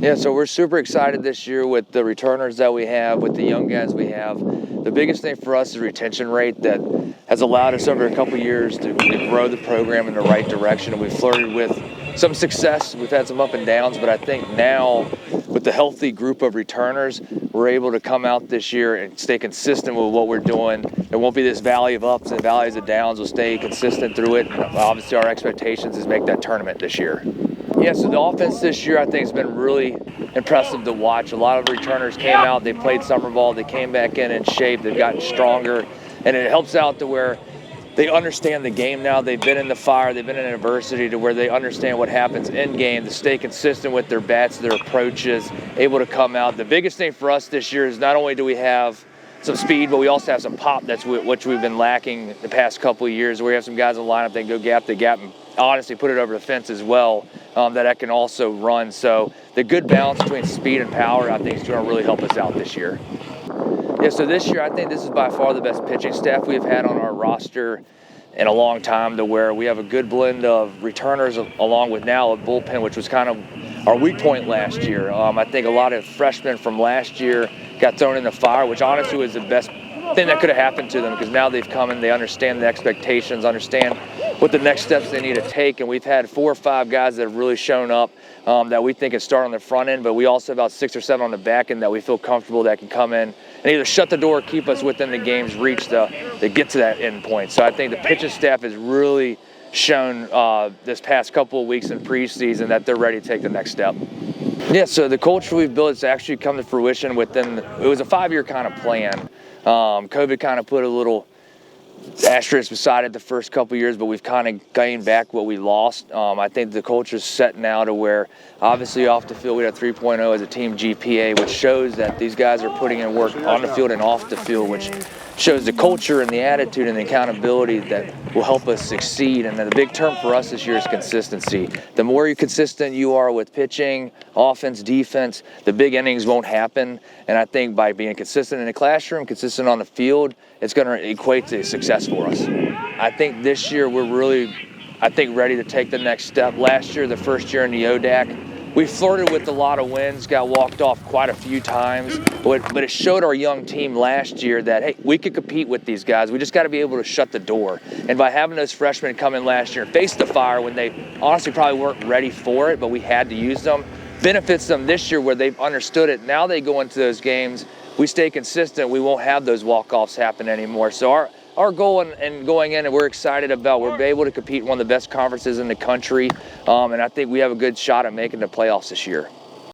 Yeah, so we're super excited this year with the returners that we have, with the young guys we have. The biggest thing for us is retention rate that has allowed us over a couple years to grow the program in the right direction. And we've flirted with some success. We've had some up and downs, but I think now with the healthy group of returners, we're able to come out this year and stay consistent with what we're doing. There won't be this valley of ups and valleys of downs. We'll stay consistent through it. And obviously our expectations is make that tournament this year. Yeah, so the offense this year I think has been really impressive to watch. A lot of returners came out, they played summer ball, they came back in shape, they've gotten stronger, and it helps out to where they understand the game now. They've been in the fire, they've been in adversity to where they understand what happens in game, to stay consistent with their bats, their approaches, able to come out. The biggest thing for us this year is not only do we have some speed, but we also have some pop, that's which we've been lacking the past couple of years. We have some guys in the lineup that can go gap to gap and honestly put it over the fence as well, that I can also run. So the good balance between speed and power I think is going to really help us out this year. Yeah, so this year I think this is by far the best pitching staff we've had on our roster in a long time, to where we have a good blend of returners along with now a bullpen, which was kind of our weak point last year. I think a lot of freshmen from last year got thrown in the fire, which honestly was the best thing that could have happened to them, because now they've come and they understand the expectations, understand what the next steps they need to take. And we've had 4 or 5 guys that have really shown up that we think can start on the front end, but we also have about 6 or 7 on the back end that we feel comfortable that can come in and either shut the door or keep us within the game's reach to get to that end point. So I think the pitching staff has really shown this past couple of weeks in preseason that they're ready to take the next step. Yeah, so the culture we've built has actually come to fruition within, it was a 5-year kind of plan. COVID kind of put a little asterisk beside it the first couple of years, but we've kind of gained back what we lost. I think the culture's set now to where obviously off the field we had 3.0 as a team GPA, which shows that these guys are putting in work on the field and off the field, which shows the culture and the attitude and the accountability that will help us succeed. And then the big term for us this year is consistency. The more consistent you are with pitching, offense, defense, the big innings won't happen. And I think by being consistent in the classroom, consistent on the field, it's going to equate to success for us. I think this year we're really, ready to take the next step. Last year, the first year in the ODAC, we flirted with a lot of wins, got walked off quite a few times, but it showed our young team last year that, hey, we could compete with these guys. We just got to be able to shut the door. And by having those freshmen come in last year and face the fire when they honestly probably weren't ready for it, but we had to use them, benefits them this year where they've understood it. Now they go into those games, we stay consistent, we won't have those walk-offs happen anymore. So our goal in going in, and we're excited about, we're able to compete in one of the best conferences in the country, and I think we have a good shot at making the playoffs this year.